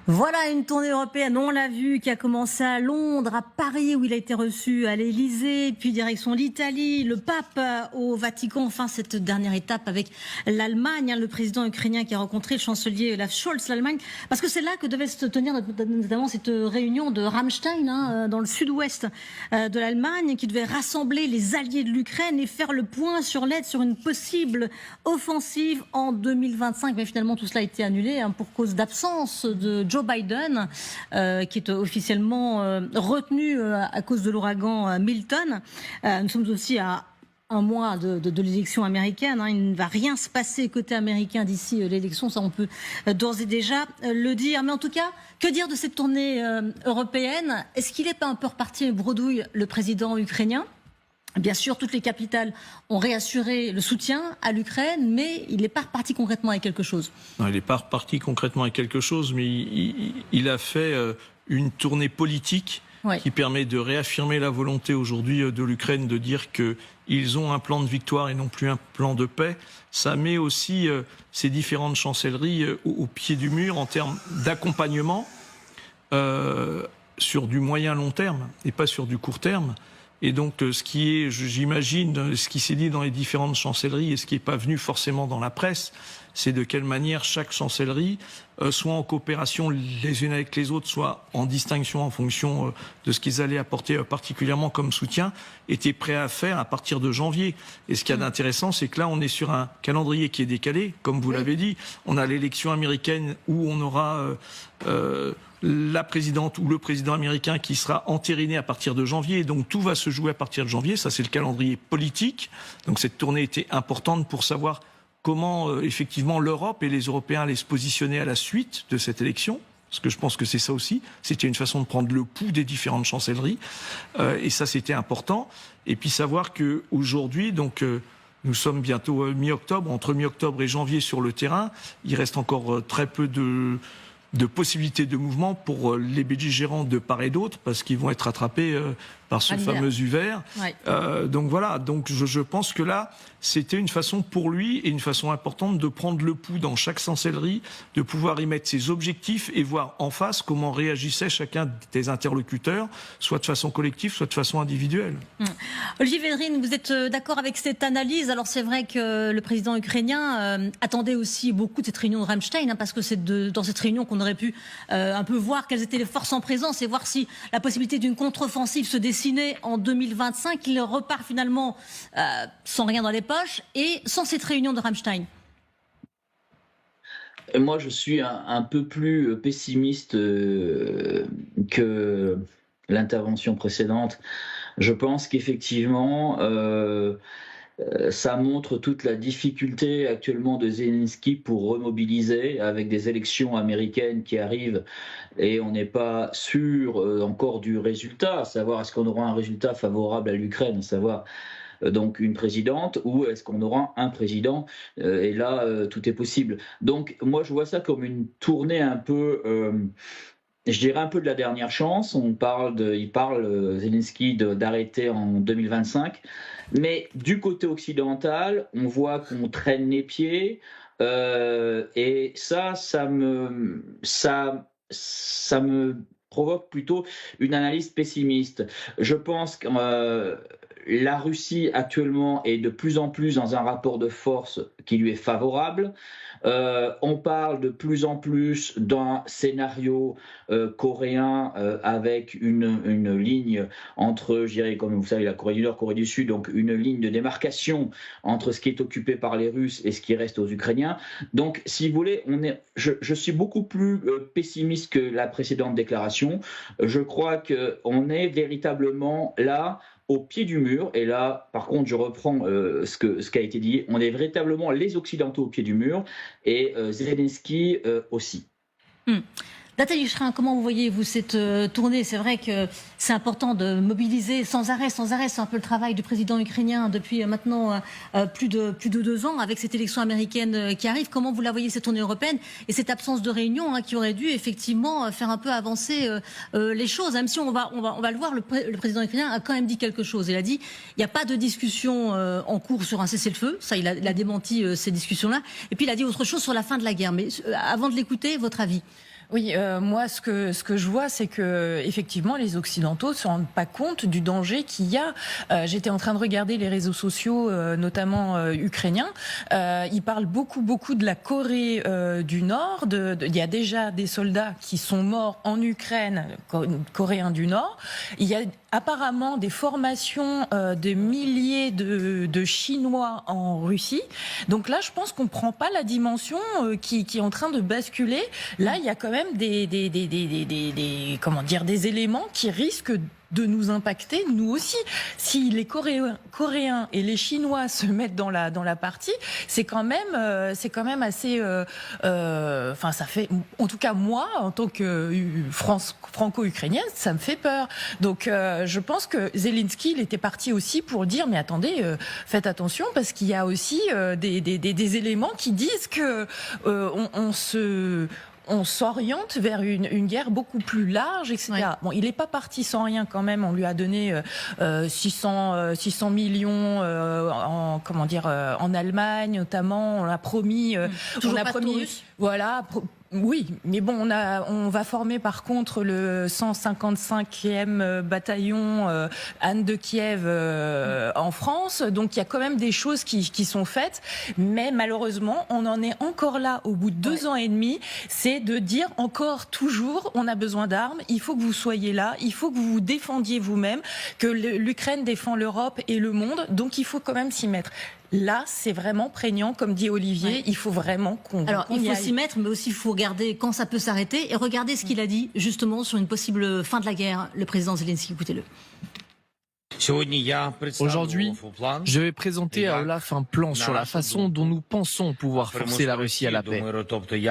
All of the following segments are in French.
Voilà une tournée européenne, on l'a vu, qui a commencé à Londres, à Paris, où il a été reçu à l'Élysée, puis direction l'Italie, le pape au Vatican, enfin cette dernière étape avec l'Allemagne, le président ukrainien qui a rencontré le chancelier Olaf Scholz, l'Allemagne, parce que c'est là que devait se tenir notamment cette réunion de Ramstein, dans le sud-ouest de l'Allemagne, qui devait rassembler les alliés de l'Ukraine et faire le point sur l'aide sur une possible offensive en 2025. Mais finalement, tout cela a été annulé pour cause d'absence de Joe Biden, qui est officiellement retenu à cause de l'ouragan Milton. Nous sommes aussi à un mois de l'élection américaine. Il ne va rien se passer côté américain d'ici l'élection, ça on peut d'ores et déjà le dire. Mais en tout cas, que dire de cette tournée européenne? Est-ce qu'il n'est pas un peu reparti bredouille, le président ukrainien? Bien sûr, toutes les capitales ont réassuré le soutien à l'Ukraine, mais il n'est pas reparti concrètement avec quelque chose. Non, il n'est pas reparti concrètement avec quelque chose, mais il a fait une tournée politique qui permet de réaffirmer la volonté aujourd'hui de l'Ukraine de dire qu'ils ont un plan de victoire et non plus un plan de paix. Ça met aussi ces différentes chancelleries au pied du mur en termes d'accompagnement sur du moyen long terme et pas sur du court terme. Et donc, ce qui est, j'imagine, ce qui s'est dit dans les différentes chancelleries et ce qui n'est pas venu forcément dans la presse, c'est de quelle manière chaque chancellerie, soit en coopération les unes avec les autres, soit en distinction en fonction de ce qu'ils allaient apporter particulièrement comme soutien, était prêt à faire à partir de janvier. Et ce qu'il y a d'intéressant, c'est que là, on est sur un calendrier qui est décalé, comme vous l'avez dit. On a l'élection américaine où on aura la présidente ou le président américain qui sera entériné à partir de janvier. Donc tout va se jouer à partir de janvier. Ça, c'est le calendrier politique. Donc cette tournée était importante pour savoir comment effectivement l'Europe et les Européens allaient se positionner à la suite de cette élection. Parce que je pense que c'est ça aussi. C'était une façon de prendre le pouls des différentes chancelleries. Et ça, c'était important. Et puis savoir que aujourd'hui, donc nous sommes bientôt mi-octobre. Entre mi-octobre et janvier sur le terrain, il reste encore très peu de possibilités de mouvement pour les belligérants de part et d'autre, parce qu'ils vont être attrapés par ce fameux hiver. Donc voilà, donc je pense que là, c'était une façon pour lui, et une façon importante, de prendre le pouls dans chaque chancellerie, de pouvoir y mettre ses objectifs et voir en face comment réagissait chacun des interlocuteurs, soit de façon collective, soit de façon individuelle. Olivier Védrine, vous êtes d'accord avec cette analyse? Alors c'est vrai que le président ukrainien attendait aussi beaucoup de cette réunion de Ramstein, parce que c'est dans cette réunion qu'on aurait pu un peu voir quelles étaient les forces en présence et voir si la possibilité d'une contre-offensive se dessinait en 2025. Il repart finalement sans rien dans les poches et sans cette réunion de Ramstein. Moi, je suis un peu plus pessimiste que l'intervention précédente. Je pense qu'effectivement, ça montre toute la difficulté actuellement de Zelensky pour remobiliser, avec des élections américaines qui arrivent et on n'est pas sûr encore du résultat, à savoir est-ce qu'on aura un résultat favorable à l'Ukraine, à savoir donc une présidente, ou est-ce qu'on aura un président, et là tout est possible. Donc moi je vois ça comme une tournée un peu, je dirais un peu de la dernière chance. Il parle Zelensky d'arrêter en 2025, mais du côté occidental, on voit qu'on traîne les pieds, et ça me provoque plutôt une analyse pessimiste. Je pense que la Russie actuellement est de plus en plus dans un rapport de force qui lui est favorable. On parle de plus en plus d'un scénario coréen avec une ligne entre, je dirais, comme vous savez, la Corée du Nord, Corée du Sud, donc une ligne de démarcation entre ce qui est occupé par les Russes et ce qui reste aux Ukrainiens. Donc, si vous voulez, je suis beaucoup plus pessimiste que la précédente déclaration. Je crois qu'on est véritablement là au pied du mur, et là, par contre, je reprends ce qui a été dit, on est véritablement les Occidentaux au pied du mur, et Zelensky aussi. Nathalie Schrein, comment vous voyez-vous cette tournée? C'est vrai que c'est important de mobiliser sans arrêt. C'est un peu le travail du président ukrainien depuis maintenant plus de 2 ans, avec cette élection américaine qui arrive. Comment vous la voyez, cette tournée européenne, et cette absence de réunion qui aurait dû effectivement faire un peu avancer les choses? Même si on va le voir, le président ukrainien a quand même dit quelque chose. Il a dit il n'y a pas de discussion en cours sur un cessez-le-feu. Ça, il a démenti ces discussions-là. Et puis il a dit autre chose sur la fin de la guerre. Mais avant de l'écouter, votre avis? Oui, moi, ce que je vois, c'est que effectivement, les Occidentaux se rendent pas compte du danger qu'il y a. J'étais en train de regarder les réseaux sociaux, notamment ukrainiens. Ils parlent beaucoup de la Corée du Nord. Il y a déjà des soldats qui sont morts en Ukraine, coréens du Nord. Il y a apparemment des formations de milliers de Chinois en Russie. Donc là, je pense qu'on prend pas la dimension qui est en train de basculer. Là, il y a quand même des éléments qui risquent de nous impacter, nous aussi. Si les Coréens et les Chinois se mettent dans la partie, c'est quand même assez. Ça fait, en tout cas moi, en tant que franco-ukrainienne, ça me fait peur. Donc, je pense que Zelensky, il était parti aussi pour dire, mais attendez, faites attention parce qu'il y a aussi des éléments qui disent que on s'oriente vers une guerre beaucoup plus large, etc. Ouais. Bon, il n'est pas parti sans rien quand même. On lui a donné 600 millions en Allemagne notamment. On a promis, voilà. Oui, mais bon, on va former par contre le 155e bataillon Anne de Kiev en France. Donc il y a quand même des choses qui sont faites, mais malheureusement, on en est encore là au bout de 2 ans et demi. C'est de dire encore toujours, on a besoin d'armes. Il faut que vous soyez là. Il faut que vous vous défendiez vous-même. Que l'Ukraine défend l'Europe et le monde. Donc il faut quand même s'y mettre. Là, c'est vraiment prégnant, comme dit Olivier. Ouais. Il faut vraiment qu'on. Alors, il faut s'y mettre, mais aussi il faut regarder quand ça peut s'arrêter et regarder ce qu'il a dit justement sur une possible fin de la guerre. Le président Zelensky, écoutez-le. Aujourd'hui, je vais présenter à Olaf un plan sur la façon dont nous pensons pouvoir forcer la Russie à la paix.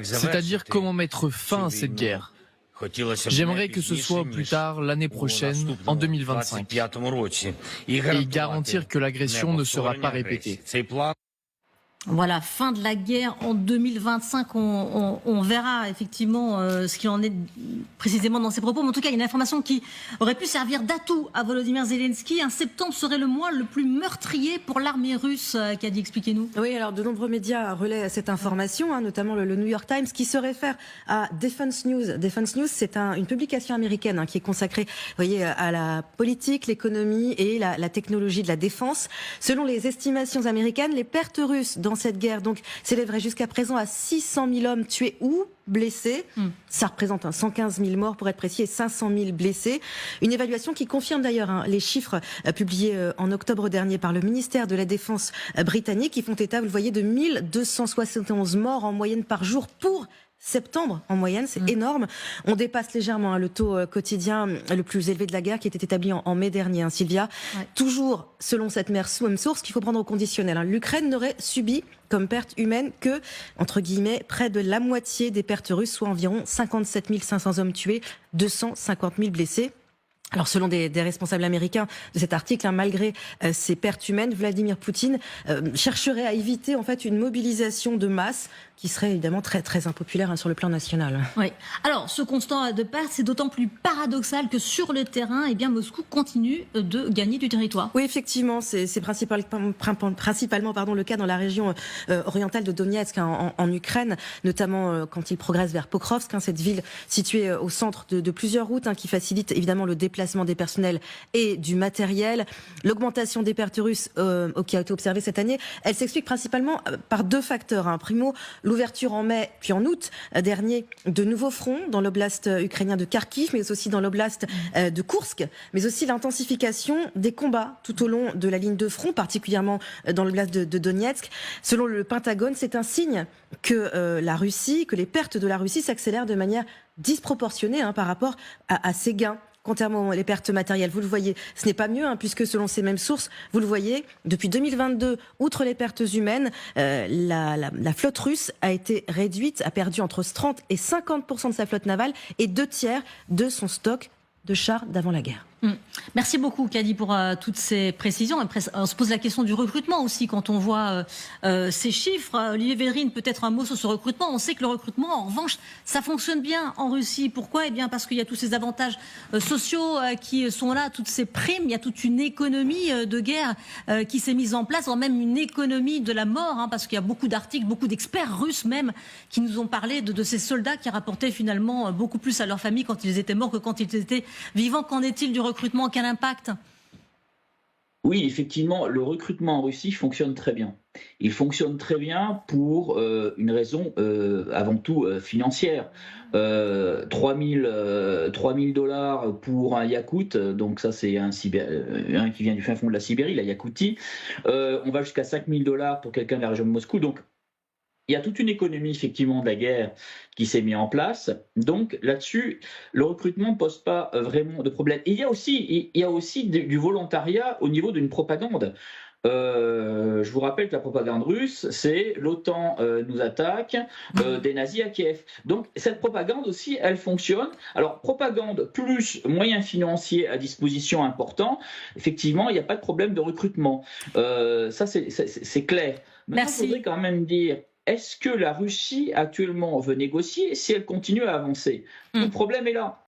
C'est-à-dire comment mettre fin à cette guerre. J'aimerais que ce soit plus tard l'année prochaine, en 2025, et garantir que l'agression ne sera pas répétée. Voilà, fin de la guerre en 2025. On verra effectivement ce qu'il en est précisément dans ses propos. Mais en tout cas, il y a une information qui aurait pu servir d'atout à Volodymyr Zelensky. Un septembre serait le mois le plus meurtrier pour l'armée russe. Qu'a dit, expliquez-nous. Oui, alors de nombreux médias relaient cette information, notamment le New York Times, qui se réfère à Defense News. Defense News, c'est une publication américaine qui est consacrée, vous voyez, à la politique, l'économie et la technologie de la défense. Selon les estimations américaines, les pertes russes dans cette guerre donc s'élèverait jusqu'à présent à 600 000 hommes tués ou blessés. Ça représente 115 000 morts pour être précis et 500 000 blessés. Une évaluation qui confirme d'ailleurs les chiffres publiés en octobre dernier par le ministère de la Défense britannique qui font état, vous le voyez, de 1271 morts en moyenne par jour pour septembre en moyenne, c'est énorme. On dépasse légèrement le taux quotidien le plus élevé de la guerre qui était établi en mai dernier, Sylvia. Ouais. Toujours selon cette même source qu'il faut prendre au conditionnel. L'Ukraine n'aurait subi comme perte humaine que, entre guillemets, près de la moitié des pertes russes, soit environ 57 500 hommes tués, 250 000 blessés. Alors, selon des responsables américains de cet article, malgré ces pertes humaines, Vladimir Poutine chercherait à éviter en fait une mobilisation de masse qui serait évidemment très très impopulaire sur le plan national. Oui. Alors, ce constat de pertes, c'est d'autant plus paradoxal que sur le terrain, Moscou continue de gagner du territoire. Oui, effectivement, c'est principalement le cas dans la région orientale de Donetsk en Ukraine, notamment quand il progresse vers Pokrovsk, cette ville située au centre de plusieurs routes qui facilite évidemment le déplacement des personnels et du matériel. L'augmentation des pertes russes qui a été observée cette année, elle s'explique principalement par 2 facteurs. Primo, l'ouverture en mai puis en août dernier de nouveaux fronts dans l'oblast ukrainien de Kharkiv, mais aussi dans l'oblast de Koursk, mais aussi l'intensification des combats tout au long de la ligne de front, particulièrement dans l'oblast de Donetsk. Selon le Pentagone, c'est un signe que les pertes de la Russie s'accélèrent de manière disproportionnée par rapport à ses gains. Contrairement aux pertes matérielles, vous le voyez, ce n'est pas mieux, puisque selon ces mêmes sources, vous le voyez, depuis 2022, outre les pertes humaines, la flotte russe a perdu entre 30 et 50% de sa flotte navale et 2 tiers de son stock de chars d'avant la guerre. Merci beaucoup, Kadi, pour toutes ces précisions. Après, on se pose la question du recrutement aussi quand on voit ces chiffres. Olivier Védrine, peut-être un mot sur ce recrutement. On sait que le recrutement, en revanche, ça fonctionne bien en Russie. Pourquoi ? Eh bien, parce qu'il y a tous ces avantages sociaux qui sont là, toutes ces primes. Il y a toute une économie de guerre qui s'est mise en place, voire même une économie de la mort, parce qu'il y a beaucoup d'articles, beaucoup d'experts russes même, qui nous ont parlé de ces soldats qui rapportaient finalement beaucoup plus à leur famille quand ils étaient morts que quand ils étaient vivants. Qu'en est-il du recrutement? Quel impact? Oui, effectivement, le recrutement en Russie fonctionne très bien. Il fonctionne très bien pour une raison avant tout financière. 3000 $ pour un Yakoute, donc ça c'est un qui vient du fin fond de la Sibérie, la Yakoutie. On va jusqu'à 5000 $ pour quelqu'un de la région de Moscou. Donc il y a toute une économie effectivement de la guerre qui s'est mise en place. Donc là-dessus, le recrutement ne pose pas vraiment de problème. Et il y a aussi du volontariat au niveau d'une propagande. Je vous rappelle que la propagande russe, c'est l'OTAN nous attaque, des nazis à Kiev. Donc cette propagande aussi, elle fonctionne. Alors propagande plus moyens financiers à disposition importants, effectivement, il n'y a pas de problème de recrutement. Ça, c'est clair. Maintenant, il faudrait quand même dire, est-ce que la Russie actuellement veut négocier si elle continue à avancer? Le problème est là.